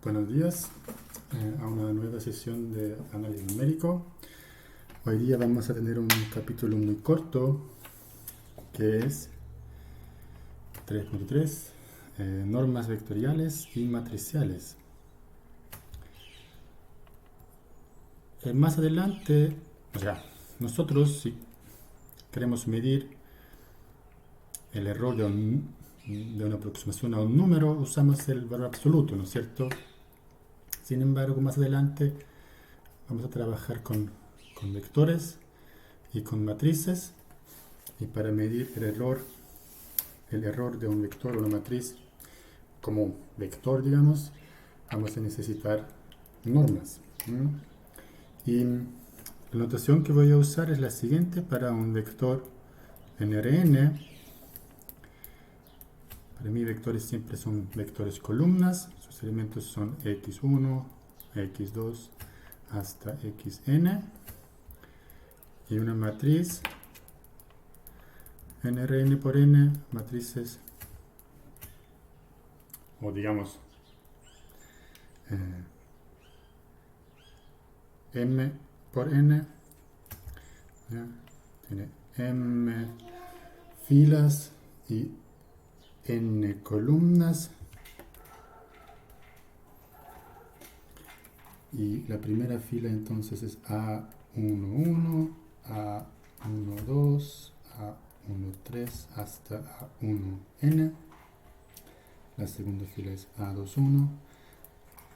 Buenos días a una nueva sesión de análisis numérico. Hoy día vamos a tener un capítulo muy corto que es 3.3, normas vectoriales y matriciales. Más adelante, nosotros si queremos medir el error de una aproximación a un número, usamos el valor absoluto, ¿no es cierto? Sin embargo, más adelante vamos a trabajar con vectores y con matrices, y para medir el error de un vector o una matriz como vector, digamos, vamos a necesitar normas. Y la notación que voy a usar es la siguiente para un vector en Rn. Para mí vectores siempre son vectores columnas, sus elementos son x1, x2 hasta xn, y una matriz nRn por n, matrices, o digamos m por n, ¿ya? Tiene m filas y n columnas, y la primera fila entonces es A11, A12, A13 hasta A1n. La segunda fila es A21,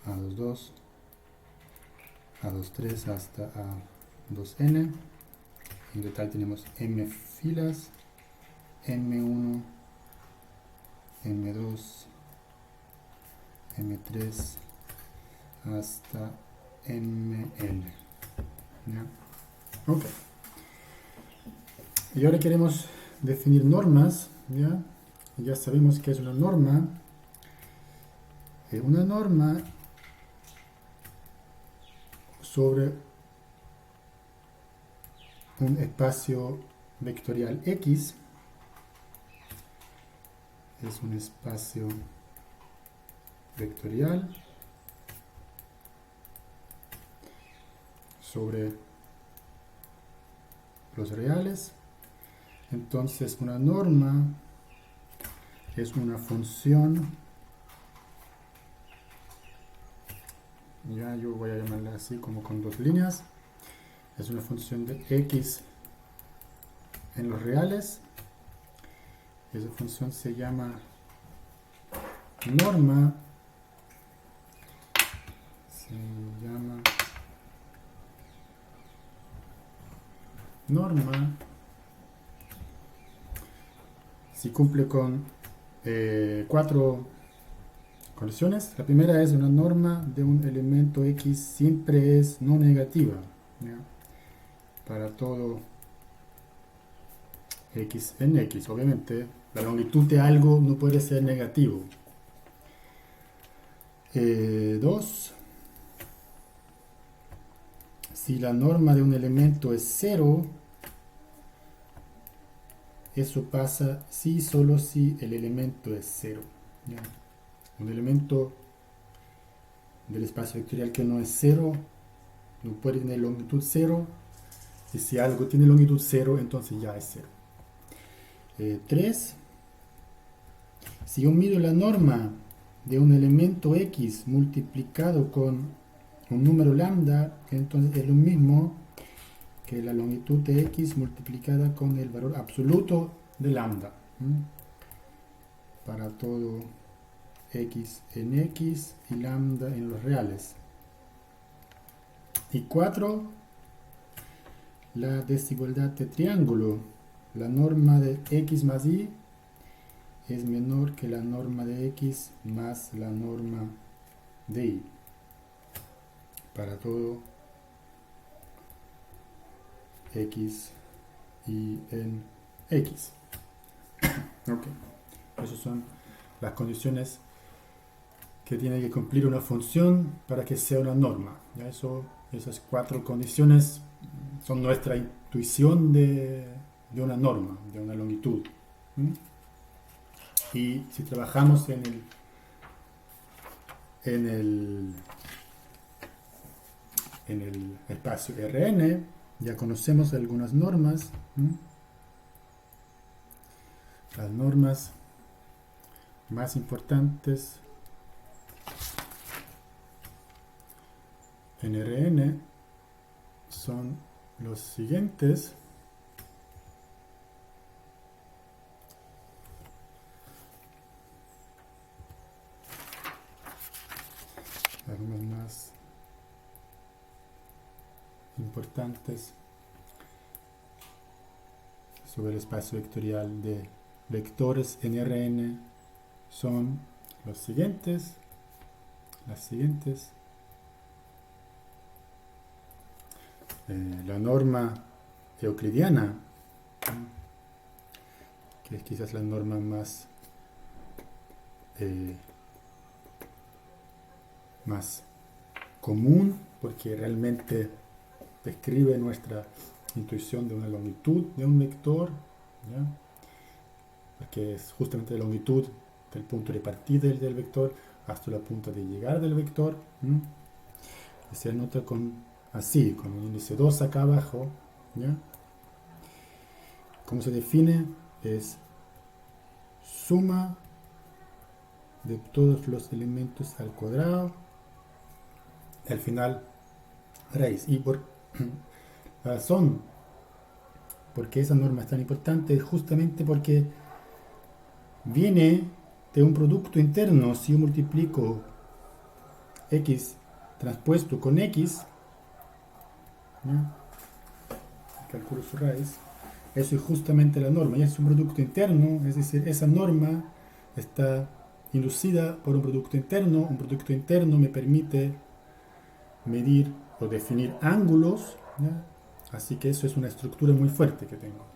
A22, A23 hasta A2n. En total tenemos m filas, m1, m2, m3 hasta mn. ¿Ya? Ok. Y ahora queremos definir normas. Ya sabemos que es una norma. Una norma sobre un espacio vectorial X es un espacio vectorial sobre los reales. Entonces una norma es una función, ya yo voy a llamarla así como con dos líneas, es una función de X en los reales. Esa función se llama norma, si cumple con cuatro condiciones. La primera es una norma de un elemento X siempre es no negativa, ¿ya? Para todo X en X, obviamente la longitud de algo no puede ser negativo. 2. Si la norma de un elemento es 0, eso pasa si solo si el elemento es 0. ¿Ya? Un elemento del espacio vectorial que no es 0 no puede tener longitud 0, y si algo tiene longitud 0, entonces ya es 0. 3. Si yo mido la norma de un elemento X multiplicado con un número lambda, entonces es lo mismo que la longitud de X multiplicada con el valor absoluto de lambda. Para todo X en X y lambda en los reales. Y 4. La desigualdad de triángulo. La norma de X más Y es menor que la norma de X más la norma de Y. Para todo X y en X. Ok. Esas son las condiciones que tiene que cumplir una función para que sea una norma. ¿Ya? Esas 4 condiciones son nuestra intuición de una norma, de una longitud. Y si trabajamos en en el espacio Rn. Ya conocemos algunas normas. Las normas más importantes en Rn son los siguientes. Las normas más importantes sobre el espacio vectorial de vectores en Rn son los siguientes. Las siguientes. La norma euclidiana, que es quizás la norma más común, porque realmente describe nuestra intuición de una longitud de un vector, ¿ya? Porque es justamente la longitud del punto de partida del vector hasta la punta de llegada del vector. Y se anota así, con el índice 2 acá abajo, ¿ya? ¿Cómo se define? Es suma de todos los elementos al cuadrado, al final raíz. Y por la razón por qué esa norma es tan importante es justamente porque viene de un producto interno. Si yo multiplico x transpuesto con x, ¿ya? Calculo su raíz, eso es justamente la norma, y es un producto interno, es decir, esa norma está inducida por un producto interno me permite medir o definir ángulos, ¿ya? Así que eso es una estructura muy fuerte que tengo.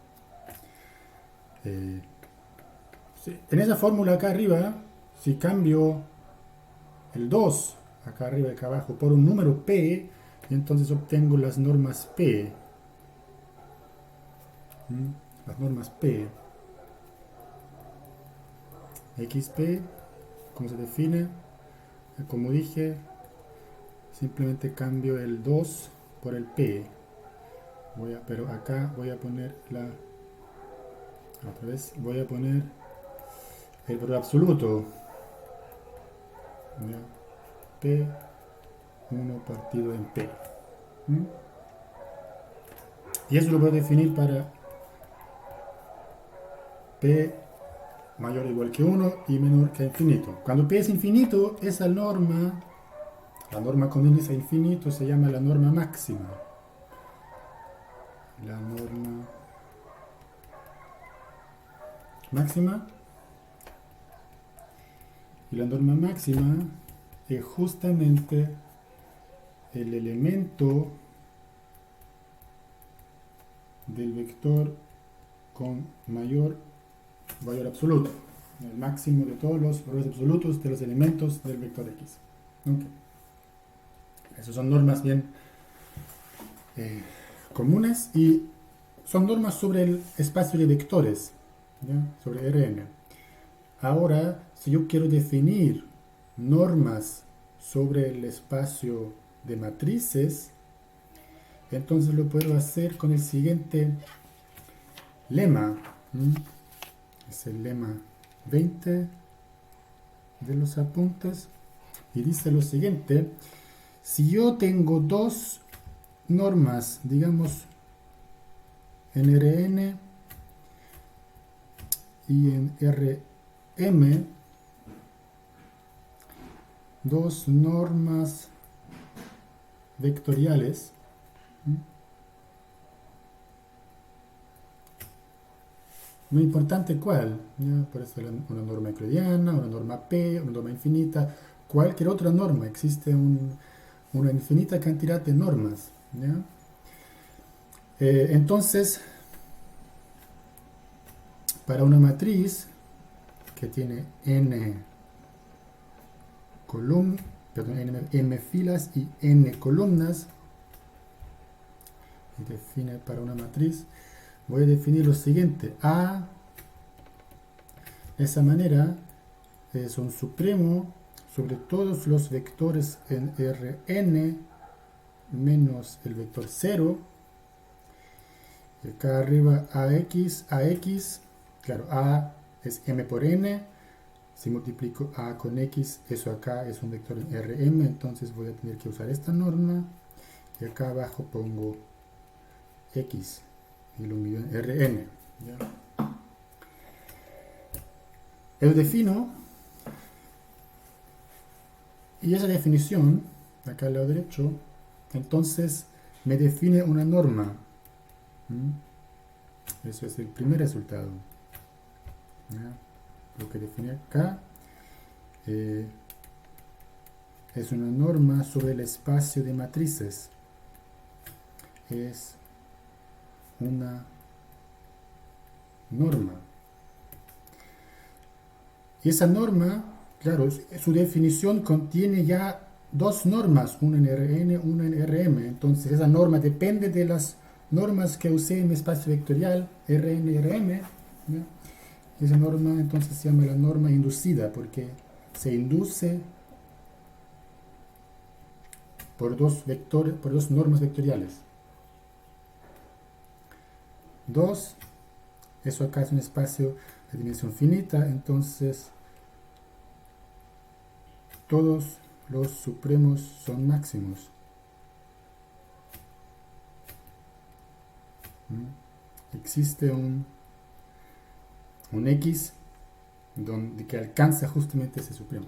Sí, en esa fórmula acá arriba, si cambio el 2 acá arriba y acá abajo por un número p, entonces obtengo las normas p. Las normas p. xp, ¿cómo se define? Como dije, simplemente cambio el 2 por el p. Pero acá voy a poner otra vez voy a poner el valor absoluto. ¿Ya? P 1 partido en P. Y eso lo puedo definir para P mayor o igual que 1 y menor que infinito. Cuando P es infinito, esa norma, la norma con índice infinito, se llama la norma máxima. La norma máxima. Y la norma máxima es justamente el elemento del vector con mayor valor absoluto, el máximo de todos los valores absolutos de los elementos del vector x. Okay. Esas son normas bien comunes y son normas sobre el espacio de vectores, ¿ya? Sobre Rn. Ahora, si yo quiero definir normas sobre el espacio de matrices, entonces lo puedo hacer con el siguiente lema. Es el lema 20 de los apuntes y dice lo siguiente: si yo tengo dos normas, digamos en Rn y en Rm, dos normas vectoriales, no importante cuál, ¿ya? Puede ser una norma euclidiana, una norma P, una norma infinita, cualquier otra norma. Existe una infinita cantidad de normas, ¿ya? Entonces, para una matriz que tiene n filas y n columnas, y define para una matriz, voy a definir lo siguiente: A, de esa manera, es un supremo sobre todos los vectores en Rn menos el vector 0. Y acá arriba ax, claro, a es m por n. Si multiplico a con x, eso acá es un vector en Rm, entonces voy a tener que usar esta norma. Y acá abajo pongo x y lo mido en Rn. ¿Ya? Lo defino, y esa definición, acá al lado derecho, entonces me define una norma. Eso es el primer resultado. ¿Ya? Lo que define acá es una norma sobre el espacio de matrices. Es una norma. Y esa norma, claro, su definición contiene ya dos normas, una en Rn, una en Rm. Entonces esa norma depende de las normas que usé en mi espacio vectorial, Rn y Rm. ¿Ya? Esa norma entonces se llama la norma inducida, porque se induce por dos vectores, por dos normas vectoriales. 2, eso acá es un espacio de dimensión finita, entonces todos los supremos son máximos. Existe un x donde, que alcanza justamente ese supremo.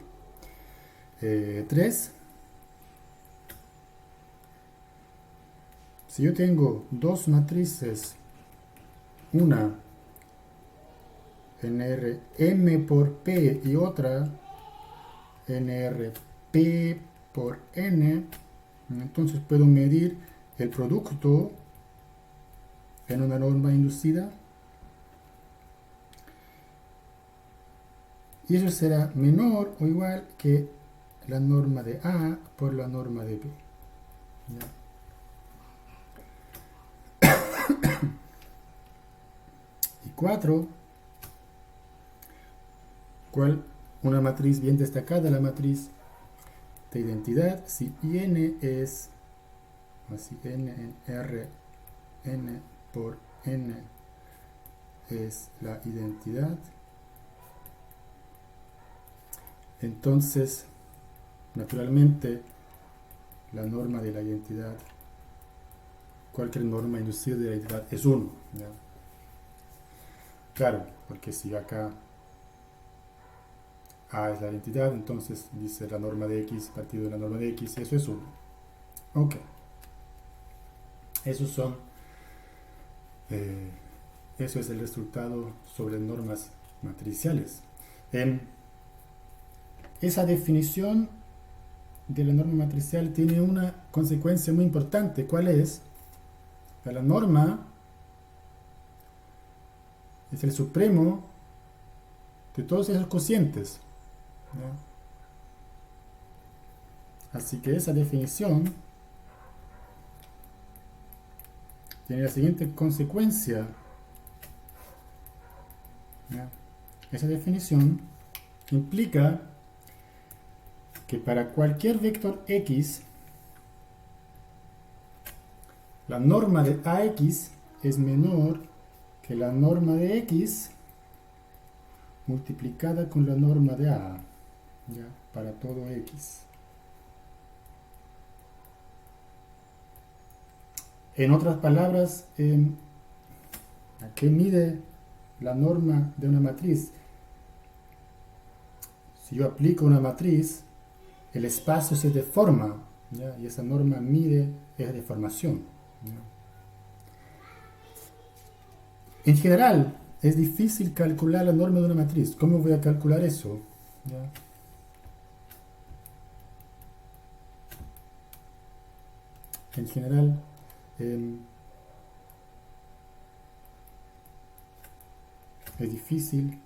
3. Si yo tengo dos matrices, una en Rm por P y otra en Rp por N, entonces puedo medir el producto en una norma inducida y eso será menor o igual que la norma de A por la norma de B. ¿Ya? Y 4, ¿cuál? Una matriz bien destacada, la matriz de identidad, si n es, si n en R, n por n es la identidad, entonces naturalmente la norma de la identidad, cualquier norma inducida de la identidad es 1. ¿Ya? Claro, porque si acá A es la identidad, entonces dice la norma de x partido de la norma de x, y eso es 1. Ok. Esos son, eso es el resultado sobre normas matriciales. Esa definición de la norma matricial tiene una consecuencia muy importante. ¿Cuál es? Que la norma es el supremo de todos esos cocientes. ¿Ya? Así que esa definición tiene la siguiente consecuencia. ¿Ya? Esa definición implica que para cualquier vector x, la norma de ax es menor que la norma de x multiplicada con la norma de a, ¿ya? Para todo x. En otras palabras, ¿a qué mide la norma de una matriz? Si yo aplico una matriz, el espacio se deforma, ¿ya? Y esa norma mide esa deformación, ¿ya? En general, es difícil calcular la norma de una matriz. ¿Cómo voy a calcular eso? ¿Ya? En general, es difícil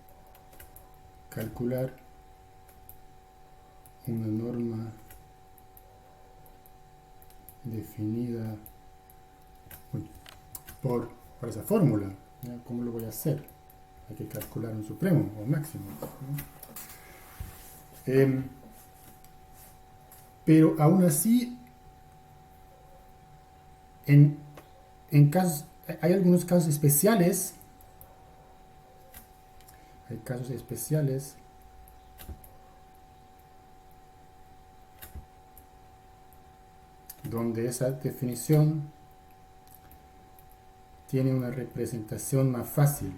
calcular una norma definida por esa fórmula. ¿Ya? ¿Cómo lo voy a hacer? Hay que calcular un supremo o máximo, ¿no? pero aún así, en casos, hay algunos casos especiales, hay casos especiales donde esa definición tiene una representación más fácil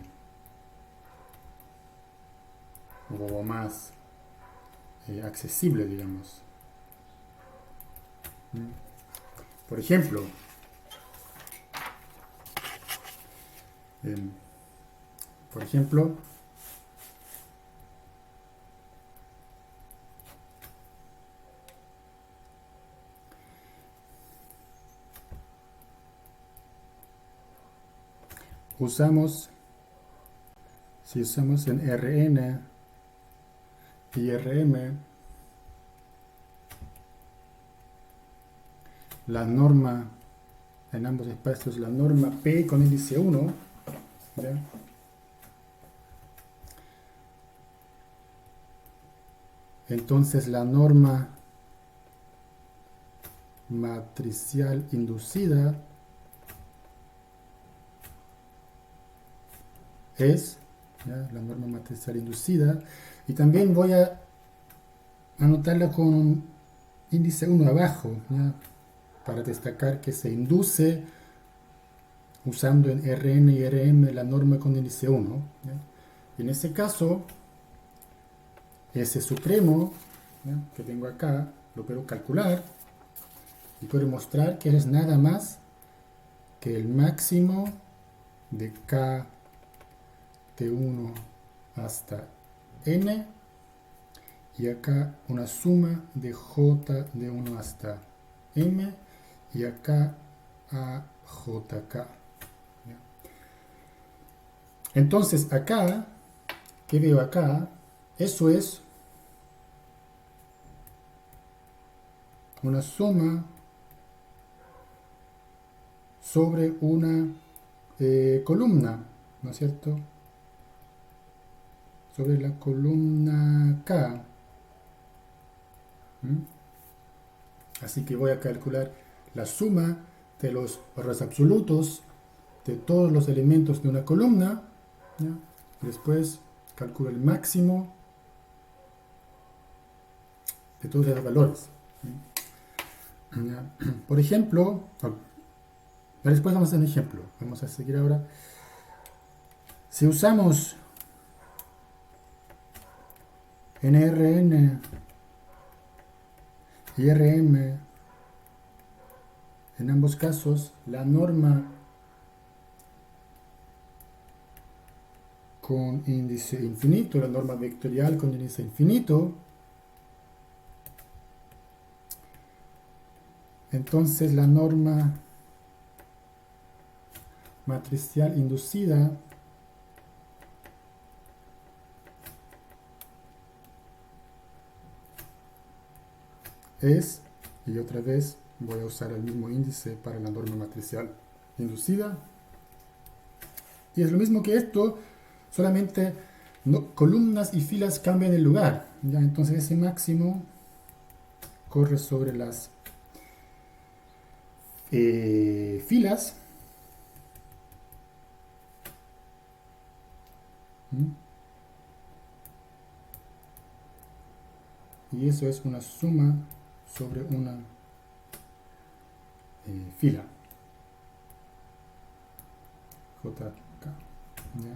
o más accesible, digamos. Por ejemplo, em, por ejemplo, si usamos en Rn y Rm la norma en ambos espacios, la norma P con índice 1, ¿ya? Entonces la norma matricial inducida es, ¿ya?, la norma matricial inducida, y también voy a anotarla con un índice 1 abajo, ¿ya?, para destacar que se induce usando en Rn y Rm la norma con índice 1, ¿ya? Y en ese caso, ese supremo, ¿ya?, que tengo acá, lo puedo calcular y puedo mostrar que es nada más que el máximo de k de 1 hasta n, y acá una suma de j de 1 hasta m, y acá a jk. Entonces acá, ¿qué veo acá? Eso es una suma sobre una columna, ¿no es cierto? Sobre la columna K. Así que voy a calcular la suma de los valores absolutos de todos los elementos de una columna, ¿ya? Después calculo el máximo de todos los valores, ¿ya? Por ejemplo, después vamos a hacer un ejemplo. Vamos a seguir ahora. Si usamos en Rn y Rm, en ambos casos, la norma con índice infinito, la norma vectorial con índice infinito, entonces la norma matricial inducida es, y otra vez voy a usar el mismo índice para la norma matricial inducida, y es lo mismo que esto, solamente columnas y filas cambian el lugar, ¿ya? Entonces ese máximo corre sobre las filas, y eso es una suma sobre una fila, JK, ¿ya?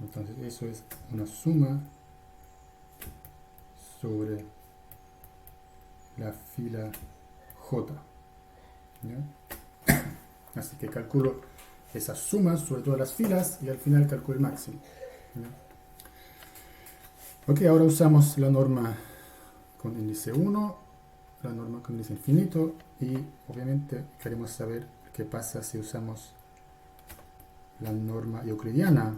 Entonces eso es una suma sobre la fila J, ¿ya? Así que calculo esas sumas sobre todas las filas y al final calculo el máximo, ¿ya? Ok, ahora usamos la norma con índice 1, la norma con índice infinito, y obviamente queremos saber qué pasa si usamos la norma euclidiana.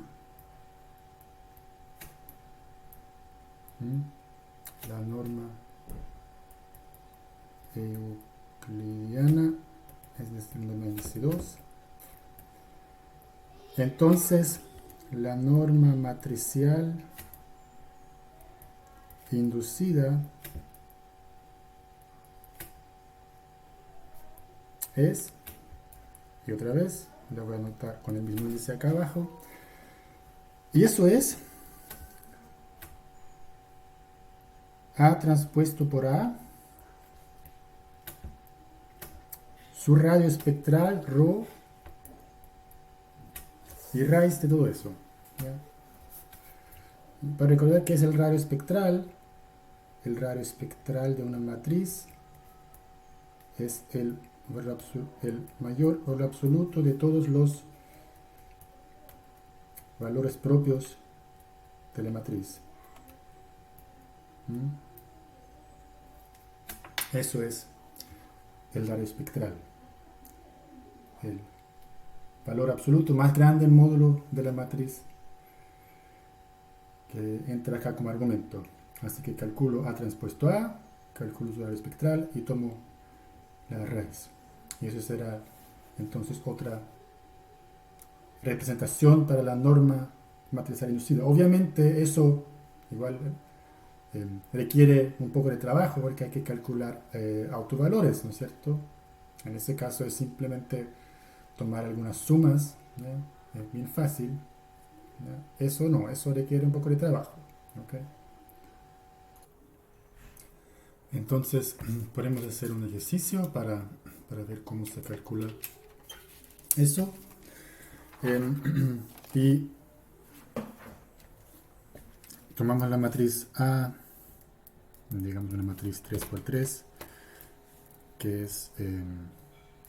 La norma euclidiana es decir, la norma índice 2. Entonces, la norma matricial inducida es, y otra vez, lo voy a anotar con el mismo índice acá abajo, y eso es A transpuesto por A, su radio espectral, ρ, y raíz de todo eso. ¿Ya? Para recordar qué es el radio espectral de una matriz es el mayor valor absoluto de todos los valores propios de la matriz. ¿Mm? Eso es el radio espectral. El valor absoluto más grande en módulo de la matriz que entra acá como argumento. Así que calculo A transpuesto A, calculo su radio espectral y tomo la raíz. Y eso será entonces otra representación para la norma matricial inducida. Obviamente eso igual requiere un poco de trabajo porque hay que calcular autovalores, ¿no es cierto? En ese caso es simplemente tomar algunas sumas, ¿ya? Es bien fácil. ¿Ya? Eso no, eso requiere un poco de trabajo. ¿Okay? Entonces podemos hacer un ejercicio para ver cómo se calcula eso. Y tomamos la matriz A, digamos una matriz 3×3, que es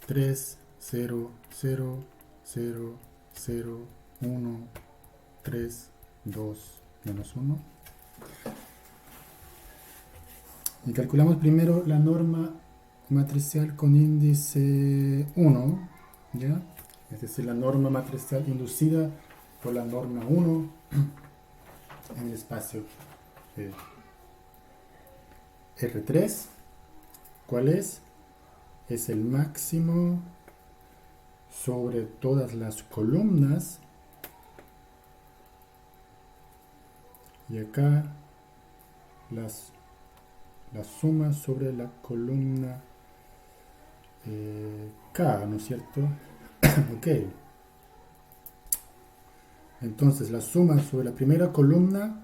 3, 0, 0, 0, 0, 1, 3, 2, menos 1. Y calculamos primero la norma matricial con índice 1, ¿ya? Es decir, la norma matricial inducida por la norma 1 en el espacio R3. ¿Cuál es? Es el máximo sobre todas las columnas. Y acá la suma sobre la columna K, ¿no es cierto? Ok. Entonces la suma sobre la primera columna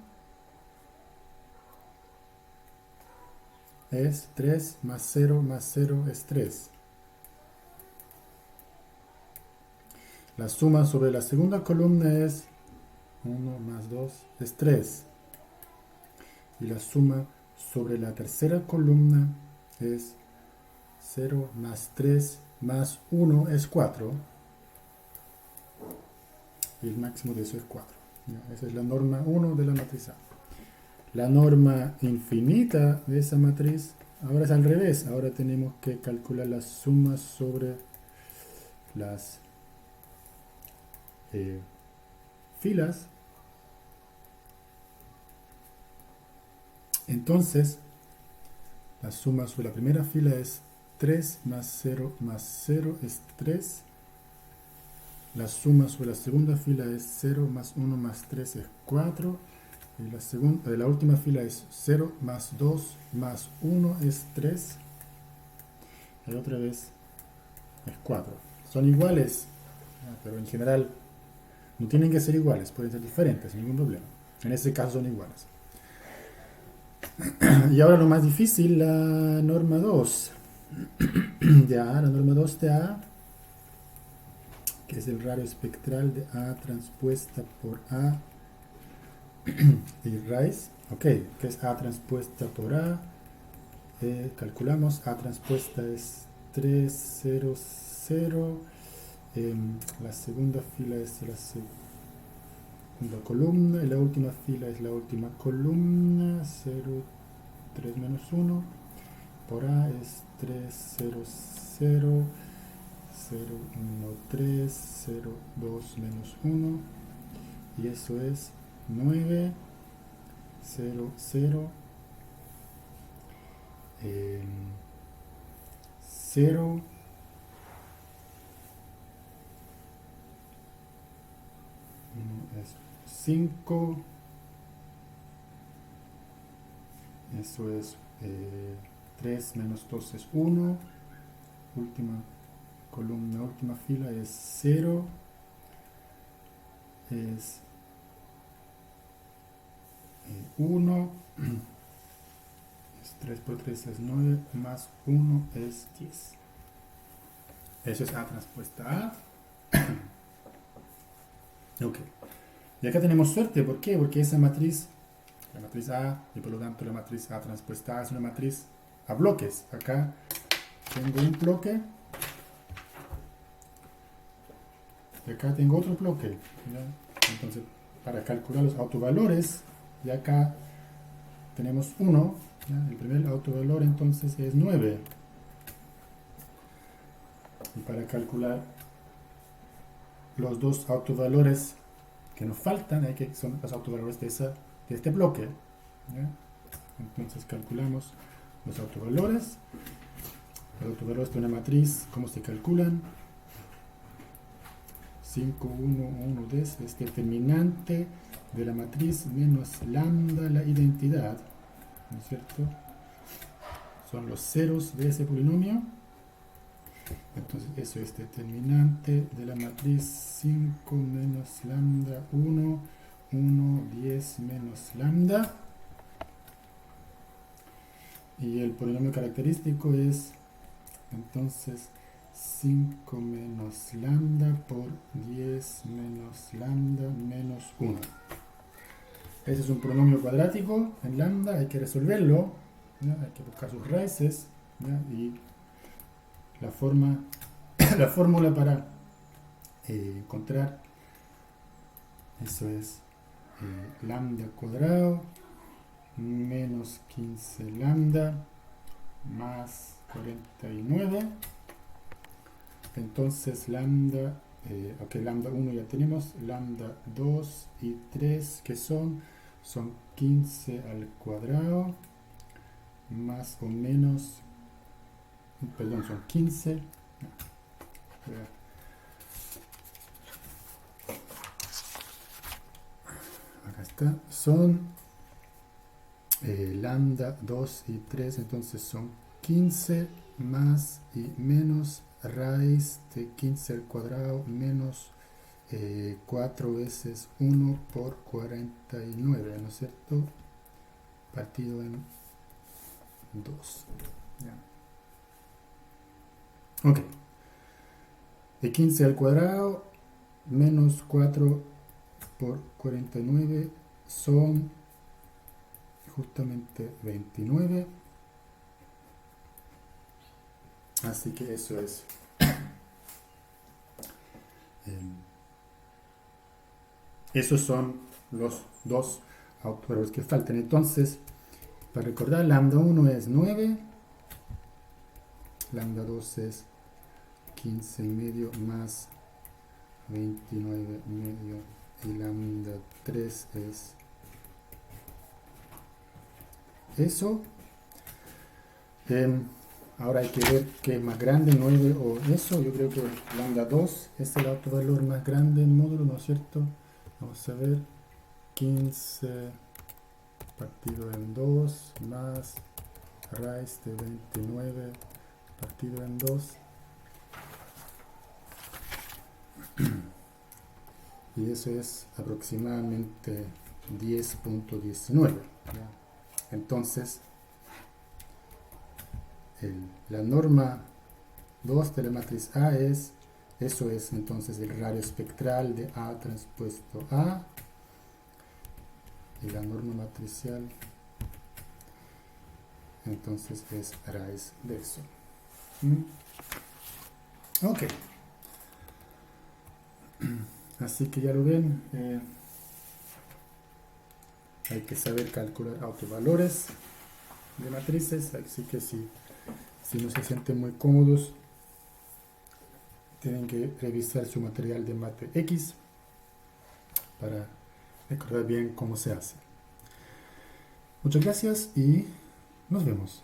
es 3 más 0 más 0 es 3. La suma sobre la segunda columna es 1 más 2 es 3. Y la suma sobre la tercera columna es 0 más 3 más 1 es 4. Y el máximo de eso es 4. Esa es la norma 1 de la matriz A. La norma infinita de esa matriz ahora es al revés. Ahora tenemos que calcular las sumas sobre las filas. Entonces, la suma sobre la primera fila es 3 más 0 más 0 es 3. La suma sobre la segunda fila es 0 más 1 más 3 es 4. Y la última fila es 0 más 2 más 1 es 3. Y otra vez es 4. Son iguales, pero en general no tienen que ser iguales, pueden ser diferentes, sin ningún problema. En este caso son iguales. Y ahora lo más difícil, la norma 2. Ya, la norma 2 de A, que es el radio espectral de A transpuesta por A y raíz. Ok, que es A transpuesta por A. Calculamos, A transpuesta es 3, 0, 0. La segunda fila es la segunda columna y la última fila es la última columna. 0, 3 menos 1. Por A es 3, 0, 0. 0, 1, 3, 0, 2 menos 1. Y eso es 9, 0, 0. 0, es 5, eso es 3 menos 2 es 1, última columna, última fila es 0, es 1, es 3 por 3 es 9, más 1 es 10. Eso es A transpuesta A. Ok. Y acá tenemos suerte, ¿por qué? Porque esa matriz, la matriz A, y por lo tanto la matriz A transpuesta A es una matriz a bloques. Acá tengo un bloque, y acá tengo otro bloque. ¿Ya? Entonces, para calcular los autovalores, y acá tenemos 1, ¿ya? El primer autovalor entonces es 9. Y para calcular los dos autovalores que nos faltan, que son los autovalores de este bloque, ¿ya? Entonces calculamos los autovalores. Los autovalores de una matriz, ¿cómo se calculan? 5, 1, 1, es determinante de la matriz menos lambda la identidad, ¿no es cierto? Son los ceros de ese polinomio. Entonces eso es determinante de la matriz 5 menos lambda 1, 1, 10 menos lambda. Y el polinomio característico es entonces 5 menos lambda por 10 menos lambda menos 1. Ese es un polinomio cuadrático en lambda, hay que resolverlo, ¿ya? Hay que buscar sus raíces, ¿ya? Y la fórmula para encontrar eso es lambda cuadrado menos 15 lambda más 49. Entonces lambda, lambda 1 ya tenemos, lambda 2 y 3 que son 15 al cuadrado más o menos, perdón, son 15. Acá está, son lambda 2 y 3, entonces son 15 más y menos raíz de 15 al cuadrado menos 4 veces 1 por 49, ¿no es cierto? Partido en 2. ¿Ya? Ok. De 15 al cuadrado menos 4 por 49 son justamente 29. Así que eso es esos son los dos autovalores que faltan. Entonces, para recordar, lambda 1 es 9, lambda 2 es 15 y medio más 29 y medio, y lambda 3 es eso. Ahora hay que ver qué es más grande, 9 o eso. Yo creo que lambda 2 es el autovalor más grande del módulo, ¿no es cierto? Vamos a ver, 15 partido en 2 más raíz de 29 partido en 2. Y eso es aproximadamente 10.19. Entonces, la norma 2 de la matriz A eso es entonces el radio espectral de A transpuesto A, y la norma matricial entonces es raíz de eso. Ok. Así que ya lo ven, hay que saber calcular autovalores de matrices, así que si no se sienten muy cómodos, tienen que revisar su material de Mate X para recordar bien cómo se hace. Muchas gracias y nos vemos.